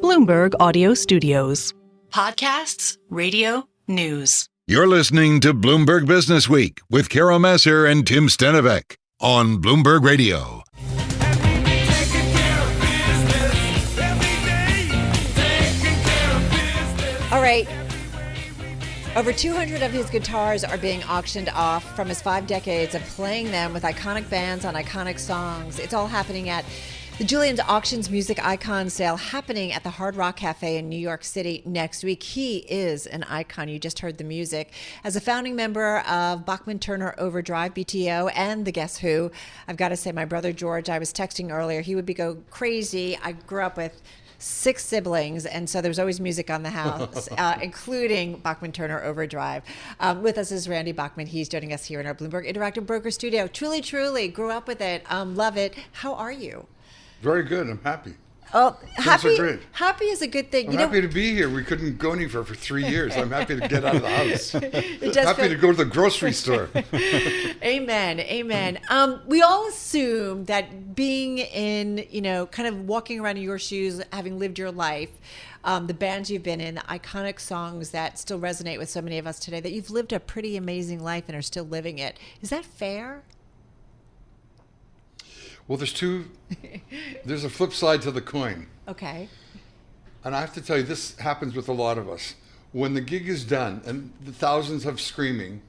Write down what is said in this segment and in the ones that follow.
Bloomberg Audio Studios. Podcasts, radio, news. You're listening to Bloomberg Businessweek with Massar and Tim Stenovec on Bloomberg Radio. All right. Over 200 of his guitars are being auctioned off from his 5 decades of playing them with iconic bands on iconic songs. It's all happening at the Julien's Auctions Music Icon Sale, happening at the Hard Rock Cafe in New York City next week. He is an icon. You just heard the music. As a founding member of Bachman Turner Overdrive, BTO, and the Guess Who, I've got to say, my brother George, I was texting earlier, he would go crazy. I grew up with 6 siblings, and so there's always music on the house, including Bachman Turner Overdrive. With us is Randy Bachman. He's joining us here in our Bloomberg Interactive Broker Studio. Truly grew up with it. Love it. How are you? Very good. I'm happy. Oh, happy! Great. Happy is a good thing. I'm happy to be here. We couldn't go anywhere for 3 years. I'm happy to get out of the house. Happy to go to the grocery store. Amen. We all assume that being in, kind of walking around in your shoes, having lived your life, the bands you've been in, the iconic songs that still resonate with so many of us today, that you've lived a pretty amazing life and are still living it. Is that fair? Well, there's a flip side to the coin. Okay. And I have to tell you, this happens with a lot of us. When the gig is done and the thousands of screaming,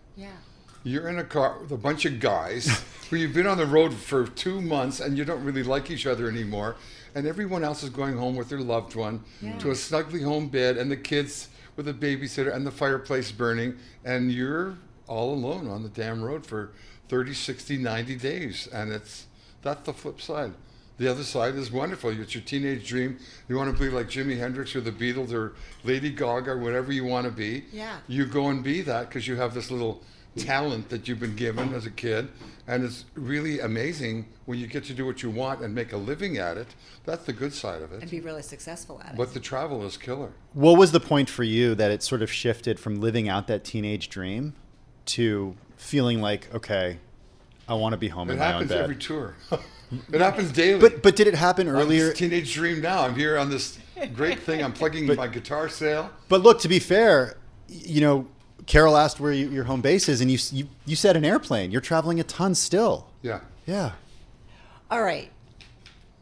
you're in a car with a bunch of guys who you've been on the road for 2 months and you don't really like each other anymore. And everyone else is going home with their loved one to a snugly home bed, and the kids with a babysitter and the fireplace burning. And you're all alone on the damn road for 30, 60, 90 days. And that's the flip side. The other side is wonderful. It's your teenage dream. You want to be like Jimi Hendrix or the Beatles or Lady Gaga or whatever you want to be. Yeah. You go and be that because you have this little talent that you've been given as a kid. And it's really amazing when you get to do what you want and make a living at it. That's the good side of it. And be really successful at it. But the travel is killer. What was the point for you that it sort of shifted from living out that teenage dream to feeling like, okay, I want to be home in my own bed? It happens every tour. It happens daily. But did it happen earlier? This teenage dream now. I'm here on this great thing. I'm plugging my guitar sale. But look, to be fair, Carol asked where your home base is, and you said an airplane. You're traveling a ton still. Yeah. All right.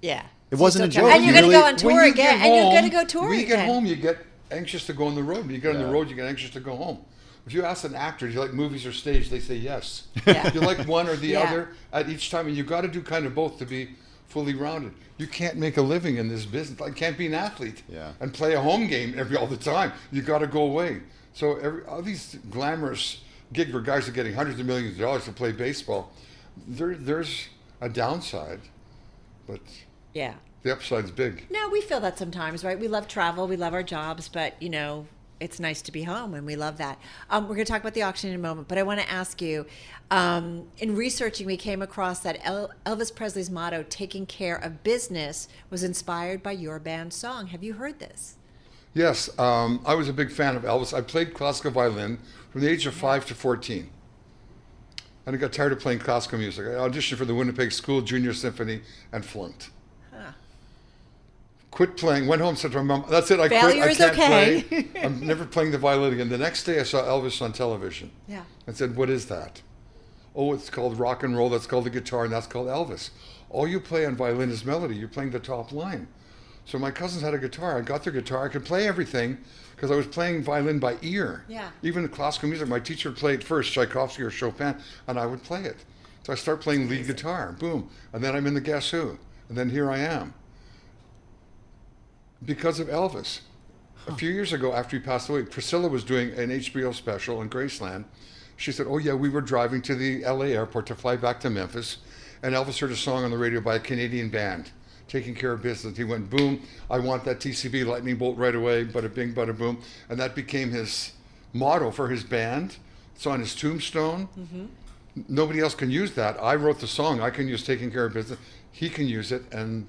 Yeah. It wasn't a joke. And you're going to go on tour again. And you're going to go touring When you again. get home, you get anxious to go on the road. When you get on the road, you get anxious to go home. If you ask an actor, do you like movies or stage? They say yes. Yeah. You like one or the other at each time, and you've got to do kind of both to be fully rounded. You can't make a living in this business. I can't be an athlete and play a home game all the time. You got to go away. So all these glamorous gigs where guys are getting hundreds of millions of dollars to play baseball, there's a downside, but the upside's big. No, we feel that sometimes, right? We love travel, we love our jobs, but it's nice to be home, and we love that. We're going to talk about the auction in a moment, but I want to ask you, in researching, we came across that Elvis Presley's motto, taking care of business, was inspired by your band's song. Have you heard this? Yes, I was a big fan of Elvis. I played classical violin from the age of 5 to 14. And I got tired of playing classical music. I auditioned for the Winnipeg School Junior Symphony and flunked. Quit playing, went home, said to my mom, that's it, I quit, I can't play. I'm never playing the violin again. The next day I saw Elvis on television. I said, what is that? Oh, it's called rock and roll, that's called the guitar, and that's called Elvis. All you play on violin is melody, you're playing the top line. So my cousins had a guitar, I got their guitar, I could play everything because I was playing violin by ear. Even the classical music, my teacher played first, Tchaikovsky or Chopin, and I would play it. So I start playing lead guitar, boom, and then I'm in the Guess Who, and then here I am. Because of Elvis. A few years ago, after he passed away, Priscilla was doing an HBO special in Graceland. She said, oh yeah, we were driving to the LA airport to fly back to Memphis, and Elvis heard a song on the radio by a Canadian band, Taking Care of Business. He went, boom, I want that TCB lightning bolt right away, bada bing, bada boom. And that became his motto for his band. It's on his tombstone. Nobody else can use that. I wrote the song, I can use Taking Care of Business. He can use it, and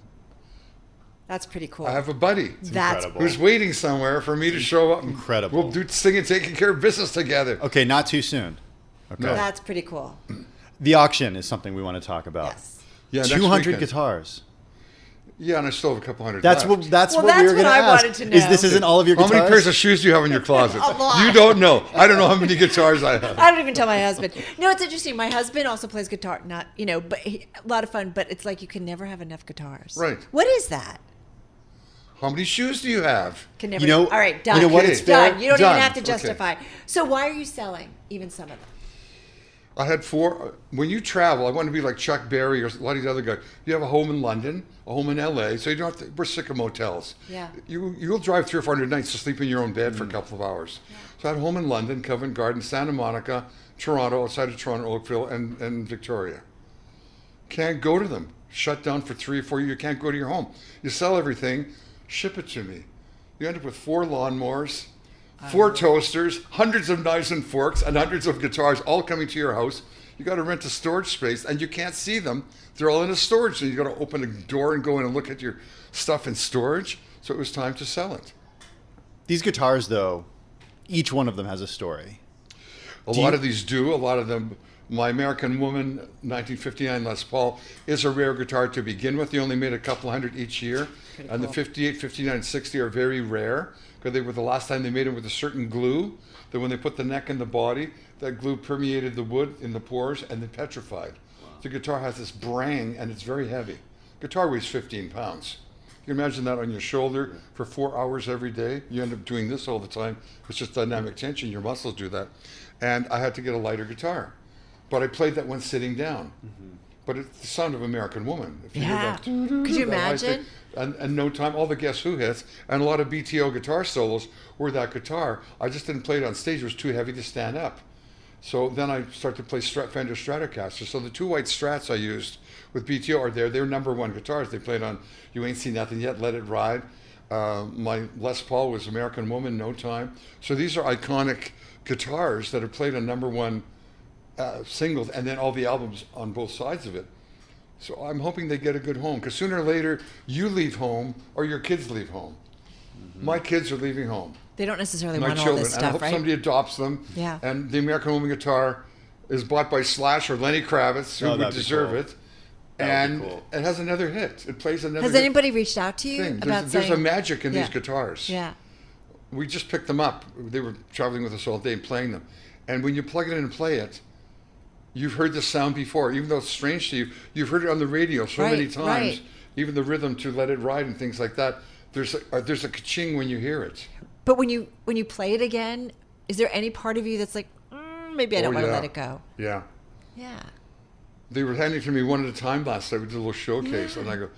that's pretty cool. I have a buddy incredible. Who's waiting somewhere for me to show up. Incredible. We'll do singing, Taking Care of Business together. Okay, not too soon. Okay. No. That's pretty cool. The auction is something we want to talk about. Yes. Yeah, 200 guitars. Yeah, and I still have a couple hundred. That's left. what that's Well, what we were that's going to what I ask. wanted to know. Is this isn't all of your How guitars? many pairs of shoes do you have in your closet? A lot. You don't know. I don't know how many guitars I have. I don't even tell my husband. No, it's interesting. My husband also plays guitar. Not, but a lot of fun. But it's like you can never have enough guitars. Right. What is that? How many shoes do you have? Can never. You know- all right, done. you know what, Okay. it's fair. Done. You don't Done. even have to Okay. justify. So why are you selling even some of them? I had 4. When you travel, I want to be like Chuck Berry or a lot of these other guys. You have a home in London, a home in LA, so you don't have to, we're sick of motels. Yeah. You'll drive 300 or 400 nights to sleep in your own bed for a couple of hours. Yeah. So I had a home in London, Covent Garden, Santa Monica, Toronto, outside of Toronto, Oakville, and Victoria. Can't go to them. Shut down for 3 or 4 years. You can't go to your home. You sell everything, ship it to me. You end up with 4 lawnmowers, 4 toasters, hundreds of knives and forks, and hundreds of guitars all coming to your house. You got to rent a storage space, and you can't see them. They're all in a storage, so you got to open a door and go in and look at your stuff in storage. So it was time to sell it. These guitars, though, each one of them has a story. A lot of these do. A lot of them. My American Woman 1959 Les Paul is a rare guitar to begin with. They only made a couple hundred each year. And the 58, 59, 60 are very rare because they were the last time they made them with a certain glue that when they put the neck and the body, that glue permeated the wood in the pores and then petrified. The guitar has this brang and it's very heavy. Guitar weighs 15 pounds. You can imagine that on your shoulder for 4 hours every day. You end up doing this all the time. It's just dynamic tension. Your muscles do that. And I had to get a lighter guitar. But I played that one sitting down. Mm-hmm. But it's the sound of American Woman. If you hear that, Could you that high thing, imagine? and no time, all the Guess Who hits, and a lot of BTO guitar solos were that guitar. I just didn't play it on stage. It was too heavy to stand up. So then I started to play Fender Stratocaster. So the 2 white Strats I used with BTO are there. They're #1 guitars. They played on You Ain't Seen Nothing Yet, Let It Ride. My Les Paul was American Woman, No Time. So these are iconic guitars that are played on #1 singles and then all the albums on both sides of it. So I'm hoping they get a good home because sooner or later you leave home or your kids leave home. Mm-hmm. My kids are leaving home. They don't necessarily My want all children. this And I stuff, hope right? somebody adopts them. Yeah. And the American Woman guitar is bought by Slash or Lenny Kravitz, who would that'd be deserve cool. it. That would And be cool. it has another hit. It plays another Has hit anybody reached out to you thing. about There's saying? a magic in Yeah. these guitars. Yeah. We just picked them up. They were traveling with us all day playing them. And when you plug it in and play it, you've heard the sound before. Even though it's strange to you, you've heard it on the radio so many Right, times. right. Even the rhythm to Let It Ride and things like that. There's a ka-ching when you hear it. But when you play it again, is there any part of you that's like, maybe I don't want to yeah. let it go? Yeah. Yeah. They were handing it to me one at a time last night. We did a little showcase. And I go,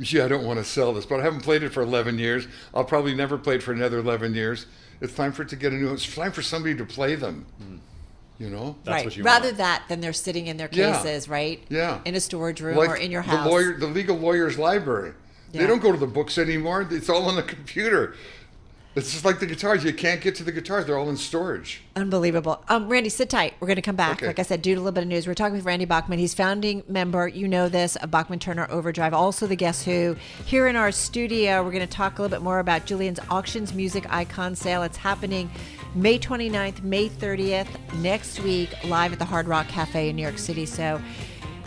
gee, I don't want to sell this. But I haven't played it for 11 years. I'll probably never play it for another 11 years. It's time for it to get a new. It's time for somebody to play them. You know? That's right. what you Rather want. that than they're sitting in their Yeah. cases, right? Yeah. In a storage room Like or in your house. the legal lawyer's library. Yeah. They don't go to the books anymore. It's all on the computer. It's just like the guitars. You can't get to the guitars. They're all in storage. Unbelievable. Randy, sit tight. We're going to come back. Okay. Like I said, due to a little bit of news, we're talking with Randy Bachman. He's founding member, you know this, of Bachman Turner Overdrive, also the Guess Who. Here in our studio, we're going to talk a little bit more about Julien's Auctions Music Icon Sale. It's happening May 29th, May 30th, next week, live at the Hard Rock Cafe in New York City. So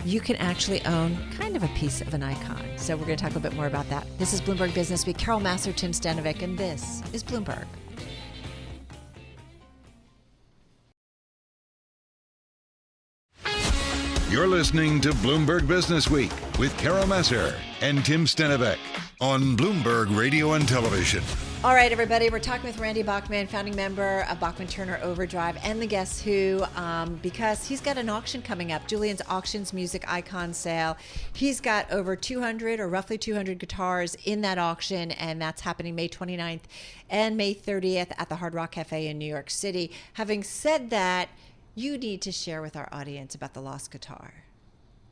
you can actually own kind of a piece of an icon. So we're going to talk a little bit more about that. This is Bloomberg Businessweek. Carol Massar, Tim Stenovec, and this is Bloomberg. You're listening to Bloomberg Businessweek with Carol Massar and Tim Stenovec on Bloomberg Radio and Television. All right, everybody, we're talking with Randy Bachman, founding member of Bachman Turner Overdrive and the Guess Who, because he's got an auction coming up, Julien's Auctions Music Icon Sale. He's got over 200 or roughly 200 guitars in that auction, and that's happening May 29th and May 30th at the Hard Rock Cafe in New York City. Having said that, you need to share with our audience about the lost guitar.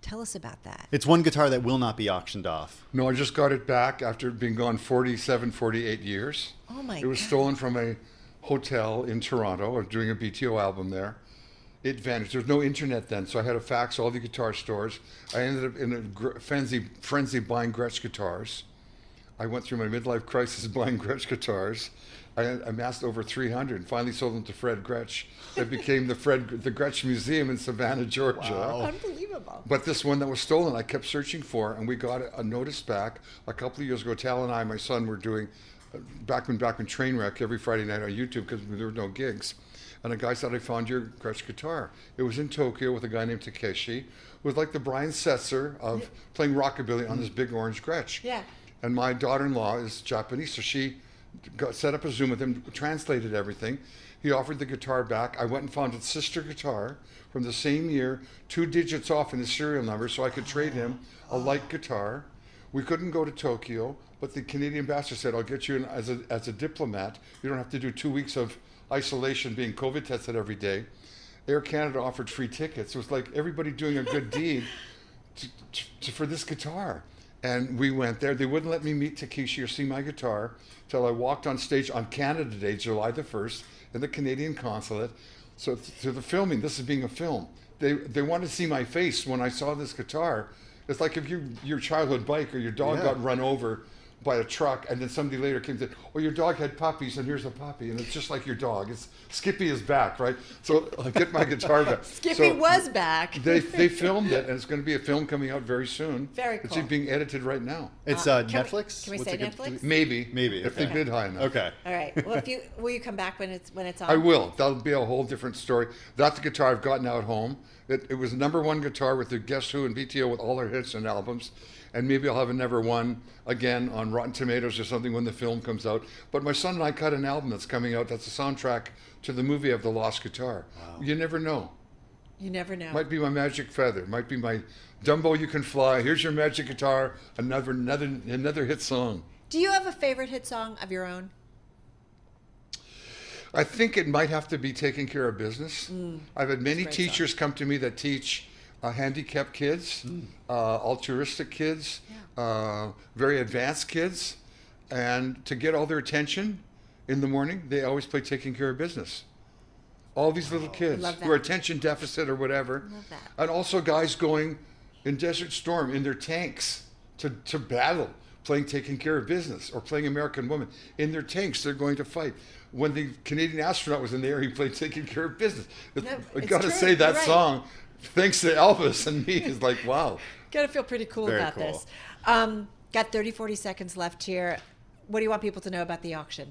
Tell us about that. It's one guitar that will not be auctioned off. No, I just got it back after being gone 47, 48 years. Oh, my God. It was stolen from a hotel in Toronto. I was doing a BTO album there. It vanished. There was no internet then, so I had to fax all the guitar stores. I ended up in a frenzy buying Gretsch guitars. I went through my midlife crisis buying Gretsch guitars. I amassed over 300 and finally sold them to Fred Gretsch. It became the Gretsch Museum in Savannah, Georgia. Wow. Unbelievable. Unbelievable. But this one that was stolen, I kept searching for, and we got a notice back a couple of years ago. Tal and I, my son, were doing Bachman Trainwreck every Friday night on YouTube because there were no gigs. And a guy said, I found your Gretsch guitar. It was in Tokyo with a guy named Takeshi, who was like the Brian Setzer of playing rockabilly on this big orange Gretsch. Yeah. And my daughter-in-law is Japanese, so she set up a Zoom with him, translated everything. He offered the guitar back. I went and found its sister guitar from the same year, 2 digits off in the serial number, so I could trade him a light guitar. We couldn't go to Tokyo, but the Canadian ambassador said, I'll get you in as a diplomat. You don't have to do 2 weeks of isolation being COVID tested every day. Air Canada offered free tickets. It was like everybody doing a good deed for this guitar. And we went there. They wouldn't let me meet Takeshi or see my guitar till I walked on stage on Canada Day, July the 1st, in the Canadian consulate. So through the filming, this is being a film. They wanted to see my face when I saw this guitar. It's like if your childhood bike or your dog got run over by a truck, and then somebody later came and said, oh, your dog had puppies, and here's a puppy, and it's just like your dog. It's Skippy is back, right? So I get my guitar back. Skippy was back. They filmed it, and it's going to be a film coming out very soon. Very cool. It's being edited right now. It's Netflix? Can we say Netflix? Maybe. Okay. If they bid high enough. Okay. All right. Well, will you come back when it's on? I will. That'll be a whole different story. That's the guitar I've got now at home. It was #1 guitar with the Guess Who and BTO with all their hits and albums. And maybe I'll have a #1 again on Rotten Tomatoes or something when the film comes out. But my son and I cut an album that's coming out that's a soundtrack to the movie of The Lost Guitar. Wow. You never know. You never know. Might be my magic feather. Might be my Dumbo You Can Fly. Here's your magic guitar. Another hit song. Do you have a favorite hit song of your own? I think it might have to be Taking Care of Business. I've had many teachers come to me that teach handicapped kids, altruistic kids, very advanced kids, and to get all their attention in the morning, they always play Taking Care of Business. All these little kids who are attention deficit or whatever. Love that. And also guys going in Desert Storm in their tanks to battle, playing Taking Care of Business, or playing American Woman. In their tanks, they're going to fight. When the Canadian astronaut was in the air, he played Taking Care of Business. I got to say that song, thanks to Elvis and me, is like, wow. Got to feel pretty cool Very about cool. this. Got 30, 40 seconds left here. What do you want people to know about the auction?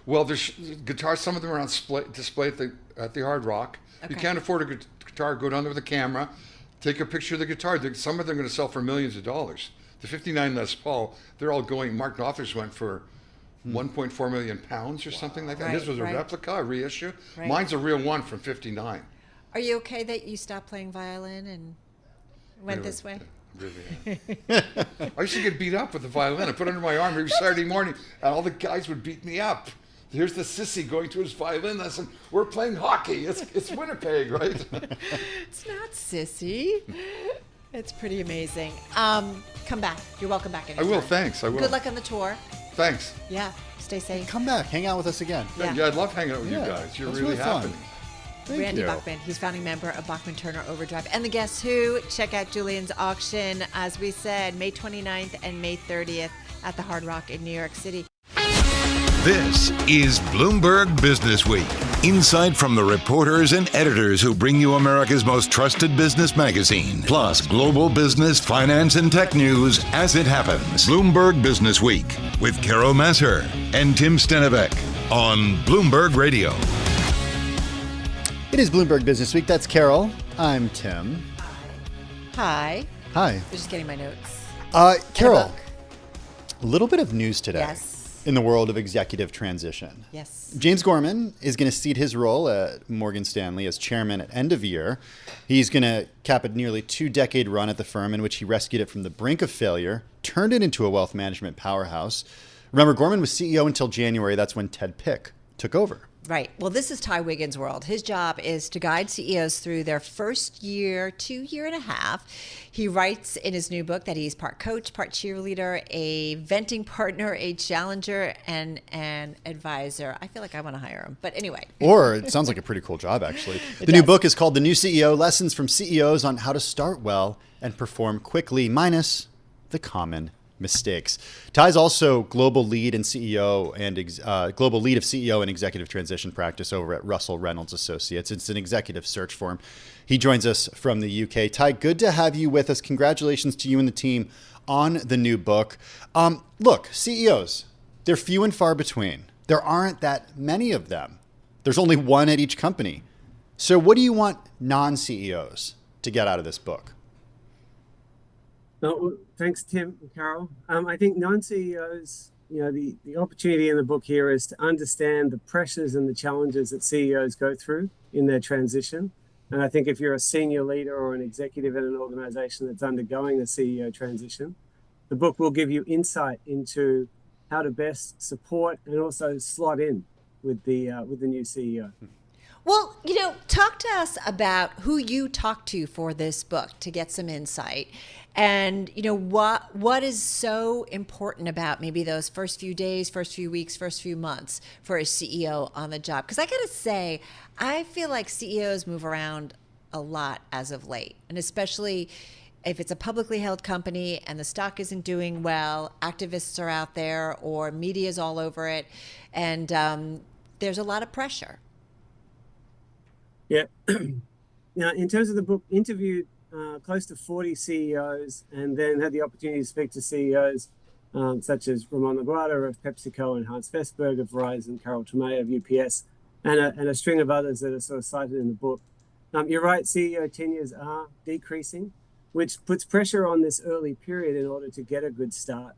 Well, there's guitars. Some of them are on display at the Hard Rock. Okay. You can't afford a guitar. Go down there with a camera, take a picture of the guitar. Some of them are going to sell for millions of dollars. The 59 Les Paul, they're all going. Mark Knopfler's went for 1.4 million pounds or something like that. Right, His was a replica, a reissue. Right. Mine's a real one from 59. Are you okay that you stopped playing violin and went this way? Really. I used to get beat up with the violin. I put it under my arm every Saturday morning, and all the guys would beat me up. Here's the sissy going to his violin lesson. We're playing hockey. It's Winnipeg, right? It's not sissy. It's pretty amazing. Come back. You're welcome back anytime. I will. Thanks. I will. Good luck on the tour. Thanks. Yeah. Stay safe. Come back. Hang out with us again. Yeah, I'd love hanging out with you Yeah, guys. You're that's really really fun. happening. Thank Randy you. Bachman. He's founding member of Bachman Turner Overdrive. And the Guess Who. Check out Julien's auction, as we said, May 29th and May 30th at the Hard Rock in New York City. This is Bloomberg Businessweek. Insight from the reporters and editors who bring you America's most trusted business magazine. Plus, global business, finance, and tech news as it happens. Bloomberg Businessweek with Carol Massar and Tim Stenovec on Bloomberg Radio. It is Bloomberg Businessweek. That's Carol. I'm Tim. Hi. Hi. I'm just getting my notes. Carol, book. a little bit of news today. Yes. In the world of executive transition. Yes. James Gorman is going to cede his role at Morgan Stanley as chairman at end of year. He's going to cap a nearly 2-decade run at the firm in which he rescued it from the brink of failure, turned it into a wealth management powerhouse. Remember, Gorman was CEO until January. That's when Ted Pick took over. Right. Well, this is Ty Wiggins' world. His job is to guide CEOs through their first year to year and a half. He writes in his new book that he's part coach, part cheerleader, a venting partner, a challenger, and an advisor. I feel like I want to hire him. But anyway. Or it sounds like a pretty cool job, actually. The new book is called The New CEO, Lessons from CEOs on How to Start Well and Perform Quickly, minus the common mistakes. Ty's also global lead and CEO and global lead of CEO and executive transition practice over at Russell Reynolds Associates. It's an executive search firm. He joins us from the UK. Ty, good to have you with us. Congratulations to you and the team on the new book. Look, CEOs, they're few and far between. There aren't that many of them. There's only one at each company. So what do you want non-CEOs to get out of this book? Well, thanks, Tim and Carol. I think non-CEOs, the opportunity in the book here is to understand the pressures and the challenges that CEOs go through in their transition. And I think if you're a senior leader or an executive in an organization that's undergoing a CEO transition, the book will give you insight into how to best support and also slot in with the new CEO. Well, talk to us about who you talked to for this book to get some insight. And, what is so important about maybe those first few days, first few weeks, first few months for a CEO on the job? Because I got to say, I feel like CEOs move around a lot as of late. And especially if it's a publicly held company and the stock isn't doing well, activists are out there or media's all over it. And there's a lot of pressure. Yeah. Now, in terms of the book, interviewed close to 40 CEOs and then had the opportunity to speak to CEOs such as Ramon Laguarta of PepsiCo and Hans Vestberg of Verizon, Carol Tremay of UPS, and a string of others that are sort of cited in the book. You're right, CEO tenures are decreasing, which puts pressure on this early period in order to get a good start.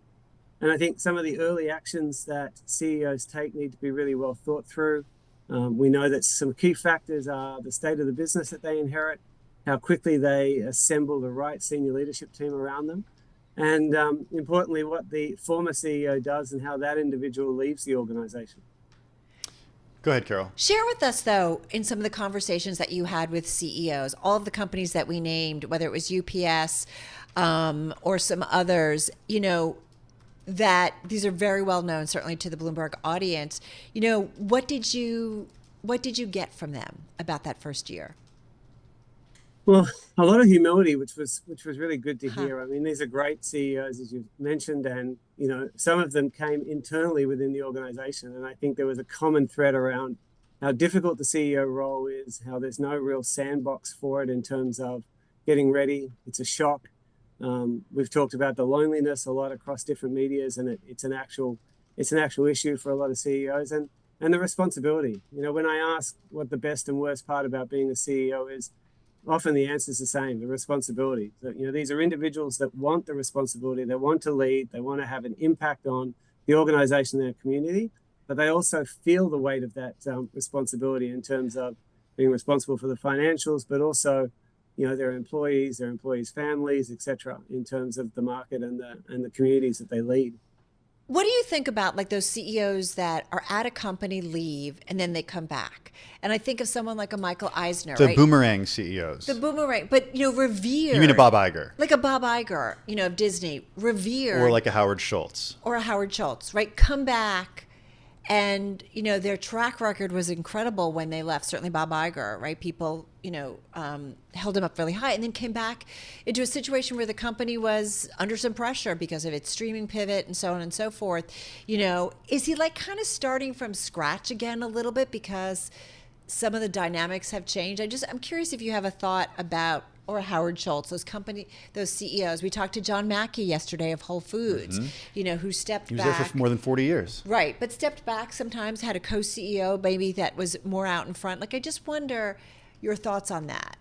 And I think some of the early actions that CEOs take need to be really well thought through. We know that some key factors are the state of the business that they inherit, how quickly they assemble the right senior leadership team around them, and importantly, what the former CEO does and how that individual leaves the organization. Go ahead, Carol. Share with us, though, in some of the conversations that you had with CEOs, all of the companies that we named, whether it was UPS or some others, that these are very well known, certainly to the Bloomberg audience. What did you get from them about that first year? Well, a lot of humility, which was really good to hear. I mean, these are great CEOs, as you've mentioned, and some of them came internally within the organization, and I think there was a common thread around how difficult the CEO role is, how there's no real sandbox for it in terms of getting ready. It's a shock. We've talked about the loneliness a lot across different medias, and it's an actual issue for a lot of CEOs, and the responsibility. When I ask what the best and worst part about being a CEO is, often the answer is the same: the responsibility. So, these are individuals that want the responsibility, they want to lead, they want to have an impact on the organization and their community, but they also feel the weight of that responsibility in terms of being responsible for the financials, but also their employees, families, etc., in terms of the market and the communities that they lead. What do you think about like those CEOs that are at a company, leave, and then they come back? And I think of someone like a Michael Eisner, The right? boomerang CEOs. The boomerang, but revered. You mean a Bob Iger? Like a Bob Iger, of Disney, revered. Or like a Howard Schultz. Or a Howard Schultz, right? Come back. And, their track record was incredible when they left. Certainly Bob Iger, right? People, held him up really high and then came back into a situation where the company was under some pressure because of its streaming pivot and so on and so forth. Is he like kind of starting from scratch again a little bit because some of the dynamics have changed? I'm curious if you have a thought about, or Howard Schultz, those CEOs. We talked to John Mackey yesterday of Whole Foods, who stepped back. He was there for more than 40 years. Right, but stepped back sometimes, had a co-CEO maybe that was more out in front. Like, I just wonder your thoughts on that.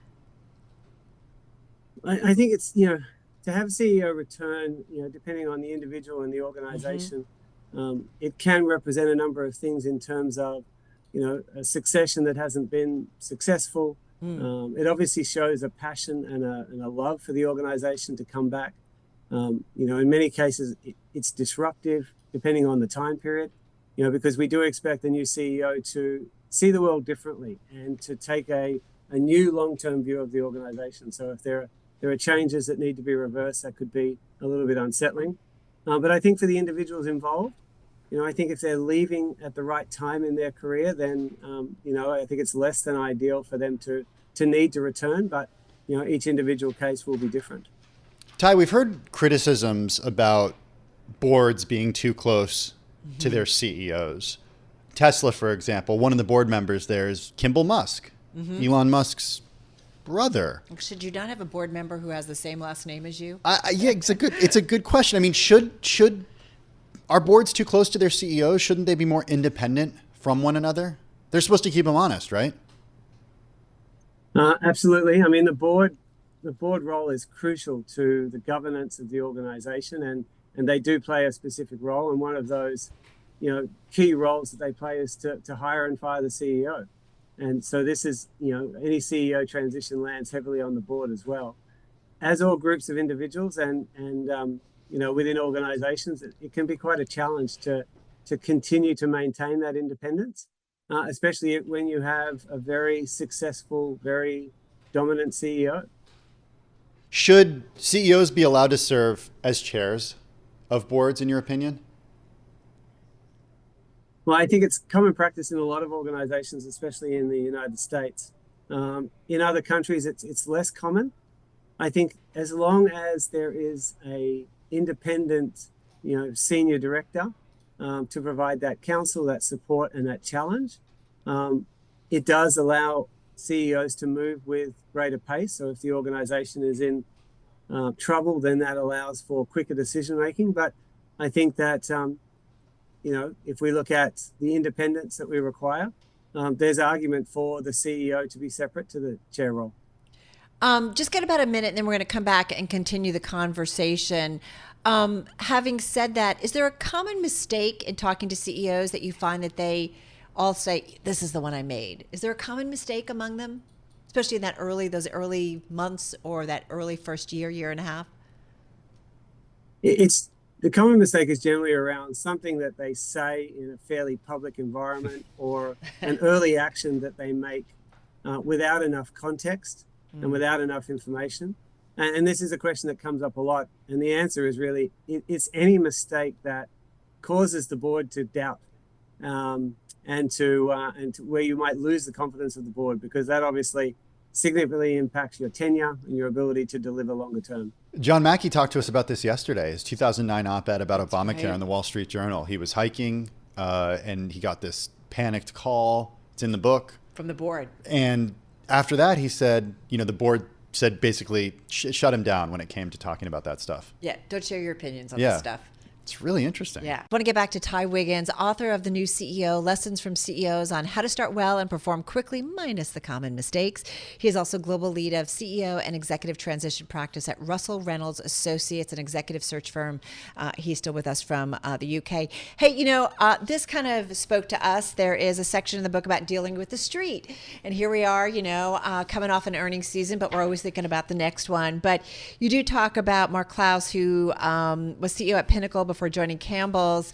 I think it's, to have a CEO return, depending on the individual and the organization, it can represent a number of things in terms of, a succession that hasn't been successful. It obviously shows a passion and a love for the organization to come back. In many cases, it's disruptive depending on the time period, because we do expect the new CEO to see the world differently and to take a new long-term view of the organization. So if there are changes that need to be reversed, that could be a little bit unsettling. But I think for the individuals involved, I think if they're leaving at the right time in their career, then, I think it's less than ideal for them to need to return. But, each individual case will be different. Ty, we've heard criticisms about boards being too close to their CEOs. Tesla, for example, one of the board members there is Kimball Musk, Elon Musk's brother. Should you not have a board member who has the same last name as you? Yeah, it's a good question. I mean, should are boards too close to their CEOs? Shouldn't they be more independent from one another? They're supposed to keep them honest, right? Absolutely. I mean, the board role is crucial to the governance of the organization, and they do play a specific role. And one of those, key roles that they play is to hire and fire the CEO. And so this is, any CEO transition lands heavily on the board as well. As all groups of individuals and within organizations, it can be quite a challenge to continue to maintain that independence, especially when you have a very successful, very dominant CEO. Should CEOs be allowed to serve as chairs of boards, in your opinion? Well, I think it's common practice in a lot of organizations, especially in the United States. In other countries, it's less common. I think as long as there is a independent, senior director to provide that counsel, that support, and that challenge, it does allow CEOs to move with greater pace. So if the organization is in trouble, then that allows for quicker decision making. But I think that if we look at the independence that we require, there's argument for the CEO to be separate to the chair role. Just get about a minute, and then we're going to come back and continue the conversation. Having said that, is there a common mistake in talking to CEOs that you find that they all say, this is the one I made? Is there a common mistake among them, especially in those early months or that early first year and a half? The common mistake is generally around something that they say in a fairly public environment or an early action that they make without enough context and without enough information. And this is a question that comes up a lot. And the answer is really, it's any mistake that causes the board to doubt and to where you might lose the confidence of the board, because that obviously significantly impacts your tenure and your ability to deliver longer term. John Mackey talked to us about this yesterday, his 2009 op-ed about Obamacare in the Wall Street Journal. He was hiking and he got this panicked call. It's in the book. From the board. And after that, he said, the board said basically shut him down when it came to talking about that stuff. Yeah, don't share your opinions on this stuff. It's really interesting. Yeah. I want to get back to Ty Wiggins, author of The New CEO, Lessons from CEOs on How to Start Well and Perform Quickly minus the Common Mistakes. He is also global lead of CEO and executive transition practice at Russell Reynolds Associates, an executive search firm. He's still with us from the UK. Hey, this kind of spoke to us. There is a section in the book about dealing with the street. And here we are, coming off an earnings season, but we're always thinking about the next one. But you do talk about Mark Klaus, who was CEO at Pinnacle before joining Campbell's,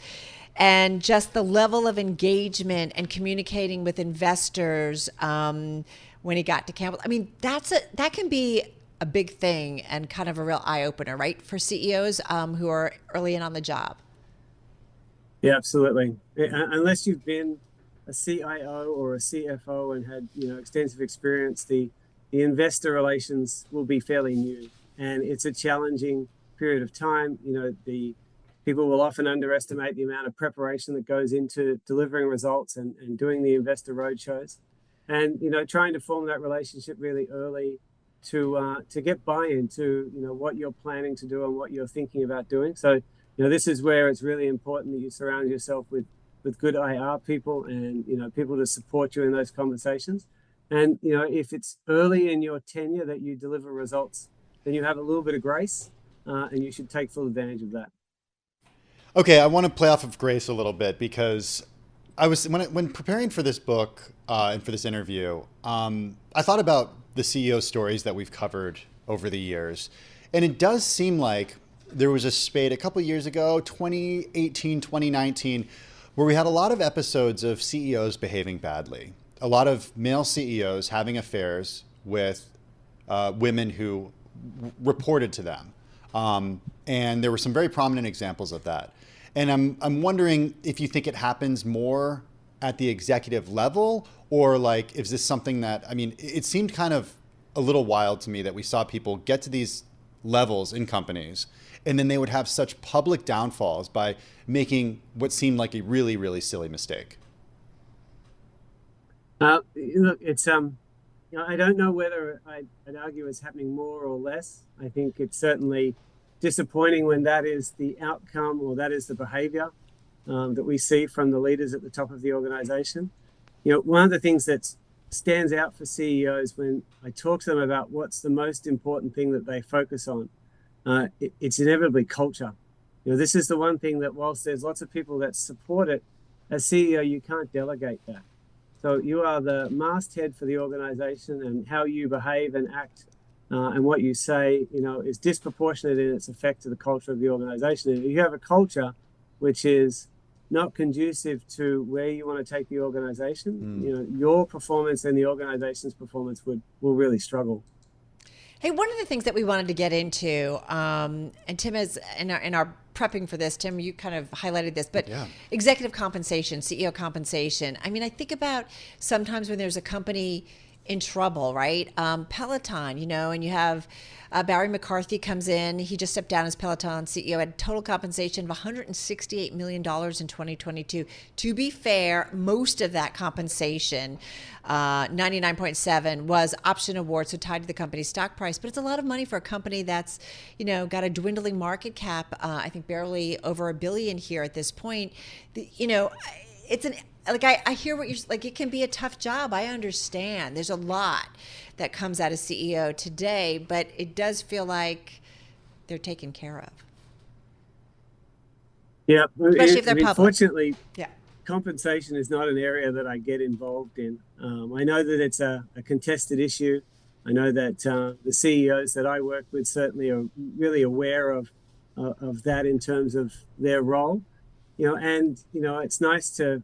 and just the level of engagement and communicating with investors when he got to Campbell. I mean, that can be a big thing and kind of a real eye-opener, right, for CEOs who are early in on the job. Yeah, absolutely. Unless you've been a CIO or a CFO and had extensive experience, the investor relations will be fairly new, and it's a challenging period of time. The people will often underestimate the amount of preparation that goes into delivering results and doing the investor roadshows, and trying to form that relationship really early to get buy-in to what you're planning to do and what you're thinking about doing. So this is where it's really important that you surround yourself with good IR people and people to support you in those conversations. And if it's early in your tenure that you deliver results, then you have a little bit of grace, and you should take full advantage of that. Okay, I want to play off of grace a little bit, because I was when preparing for this book and for this interview, I thought about the CEO stories that we've covered over the years, and it does seem like there was a spate a couple of years ago, 2018, 2019, where we had a lot of episodes of CEOs behaving badly, a lot of male CEOs having affairs with women who reported to them, and there were some very prominent examples of that. And I'm wondering if you think it happens more at the executive level, or is this something that, it seemed kind of a little wild to me that we saw people get to these levels in companies and then they would have such public downfalls by making what seemed like a really, really silly mistake? Look, it's I don't know whether I'd argue it's happening more or less. I think it's certainly disappointing when that is the outcome or that is the behavior that we see from the leaders at the top of the organization. One of the things that stands out for CEOs when I talk to them about what's the most important thing that they focus on, it's inevitably culture. This is the one thing that whilst there's lots of people that support it, as CEO, you can't delegate that. So you are the masthead for the organization, and how you behave and act and what you say, is disproportionate in its effect to the culture of the organization. And if you have a culture which is not conducive to where you want to take the organization, your performance and the organization's performance will really struggle. Hey, one of the things that we wanted to get into, and Tim is in our prepping for this, Tim, you kind of highlighted this, but executive compensation, CEO compensation. I mean, I think about sometimes when there's a company in trouble, right? Peloton, and you have Barry McCarthy comes in. He just stepped down as Peloton CEO, had total compensation of $168 million in 2022. To be fair, most of that compensation, 99.7, was option awards, so tied to the company's stock price. But it's a lot of money for a company that's, got a dwindling market cap. I think barely over $1 billion here at this point. It's an I hear what you're like. It can be a tough job. I understand. There's a lot that comes out of CEO today, but it does feel like they're taken care of. Yeah, especially if they're public. Fortunately, compensation is not an area that I get involved in. I know that it's a contested issue. I know that the CEOs that I work with certainly are really aware of that in terms of their role. It's nice to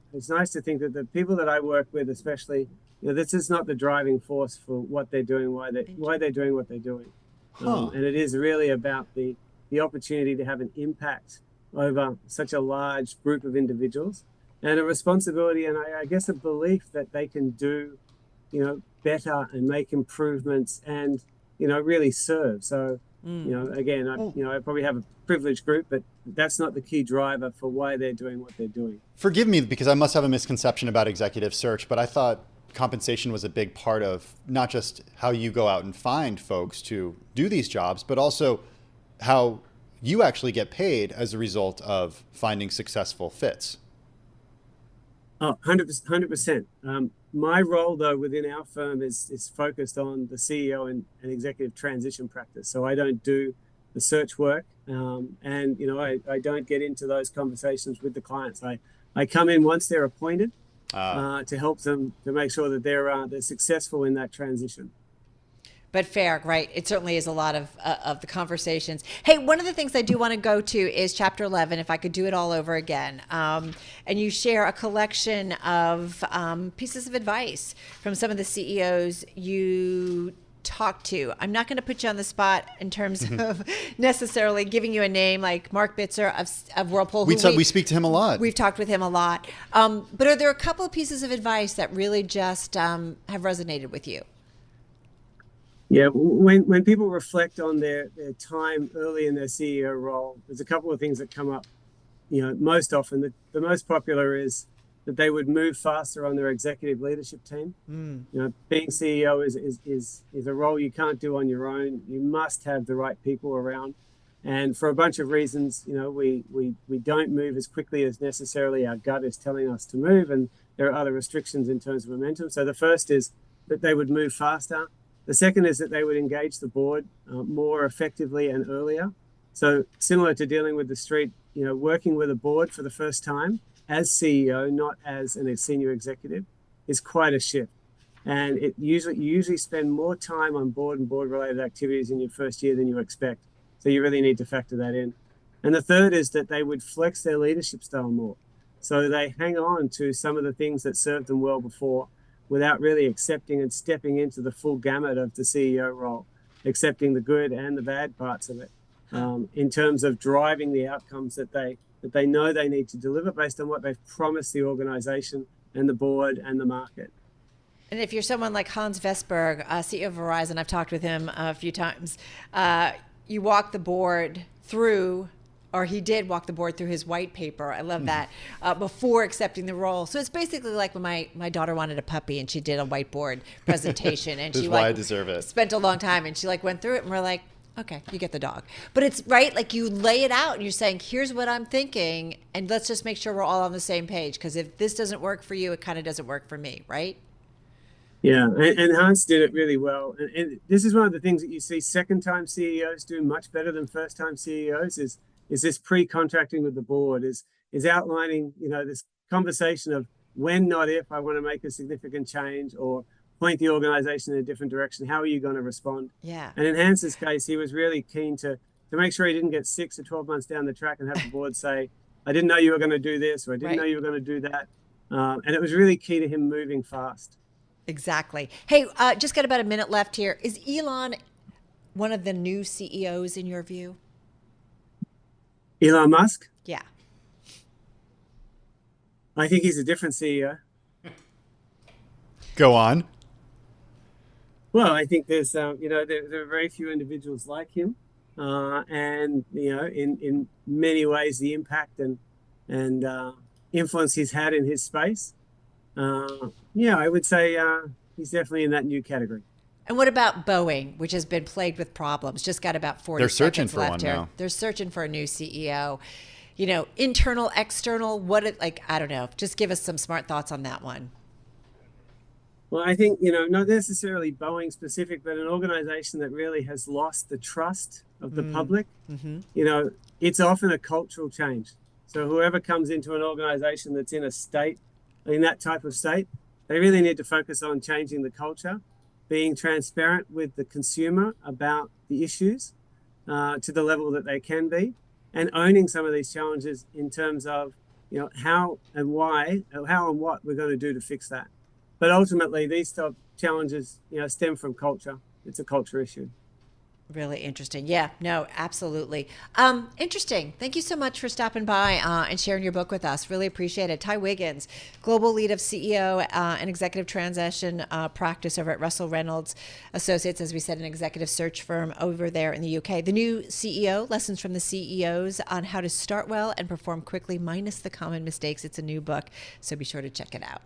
think that the people that I work with, especially, this is not the driving force for what they're doing, why they're doing what they're doing. And it is really about the opportunity to have an impact over such a large group of individuals, and a responsibility, and I guess a belief that they can do, better and make improvements and, really serve. So, again, I probably have a privileged group, but that's not the key driver for why they're doing what they're doing. Forgive me, because I must have a misconception about executive search, but I thought compensation was a big part of not just how you go out and find folks to do these jobs, but also how you actually get paid as a result of finding successful fits. Oh, 100%. My role, though, within our firm is focused on the CEO and executive transition practice. So I don't do the search work, and I don't get into those conversations with the clients. I come in once they're appointed to help them to make sure that they're successful in that transition. But fair, right? It certainly is a lot of the conversations. Hey, one of the things I do want to go to is Chapter 11, if I could do it all over again. And you share a collection of pieces of advice from some of the CEOs you talk to. I'm not going to put you on the spot in terms of necessarily giving you a name like Mark Bitzer of Whirlpool. We speak to him a lot. We've talked with him a lot. But are there a couple of pieces of advice that really just have resonated with you? Yeah, when people reflect on their time early in their CEO role, there's a couple of things that come up, most often. The most popular is that they would move faster on their executive leadership team. Being CEO is a role you can't do on your own. You must have the right people around. And for a bunch of reasons, we don't move as quickly as necessarily our gut is telling us to move. And there are other restrictions in terms of momentum. So the first is that they would move faster. The second is that they would engage the board more effectively and earlier. So similar to dealing with the street, working with a board for the first time as CEO, not as a senior executive, is quite a shift. And you usually spend more time on board and board-related activities in your first year than you expect. So you really need to factor that in. And the third is that they would flex their leadership style more. So they hang on to some of the things that served them well before, without really accepting and stepping into the full gamut of the CEO role, accepting the good and the bad parts of it, in terms of driving the outcomes that they know they need to deliver based on what they've promised the organization and the board and the market. And if you're someone like Hans Vestberg, CEO of Verizon, I've talked with him a few times, you walk the board through, or he did walk the board through his white paper. I love that, before accepting the role. So it's basically like when my daughter wanted a puppy and she did a whiteboard presentation and she why I deserve it. Spent a long time and she like went through it and we're like, okay, you get the dog. But it's right, like you lay it out and you're saying, here's what I'm thinking, and let's just make sure we're all on the same page, because if this doesn't work for you, it kind of doesn't work for me, right? Yeah, and Hans did it really well. And this is one of the things that you see second-time CEOs do much better than first-time CEOs is this pre-contracting with the board, is outlining, this conversation of when, not if, I want to make a significant change or point the organization in a different direction. How are you going to respond? Yeah. And in Hans's case, he was really keen to make sure he didn't get 6 or 12 months down the track and have the board say, I didn't know you were going to do this, or I didn't know you were going to do that. And it was really key to him moving fast. Exactly. Hey, just got about a minute left here. Is Elon one of the new CEOs in your view? Elon Musk? Yeah. I think he's a different CEO. Go on. Well, I think there's, there are very few individuals like him. And, in many ways, the impact and influence he's had in his space. I would say he's definitely in that new category. And what about Boeing, which has been plagued with problems? Just got about 40 They're searching seconds for left one here. now. They're searching for a new CEO. Internal, external, I don't know. Just give us some smart thoughts on that one. Well, I think, not necessarily Boeing specific, but an organization that really has lost the trust of the public. Mm-hmm. It's often a cultural change. So whoever comes into an organization that's in that type of state, they really need to focus on changing the culture, being transparent with the consumer about the issues to the level that they can be, and owning some of these challenges in terms of, how and what we're going to do to fix that. But ultimately, these type of challenges, stem from culture. It's a culture issue. Really interesting. Yeah, no, absolutely. Interesting. Thank you so much for stopping by and sharing your book with us. Really appreciate it. Ty Wiggins, Global Lead of CEO and Executive Transition Practice over at Russell Reynolds Associates, as we said, an executive search firm over there in the UK. The new CEO, Lessons from the CEOs on how to start well and perform quickly minus the common mistakes. It's a new book, so be sure to check it out.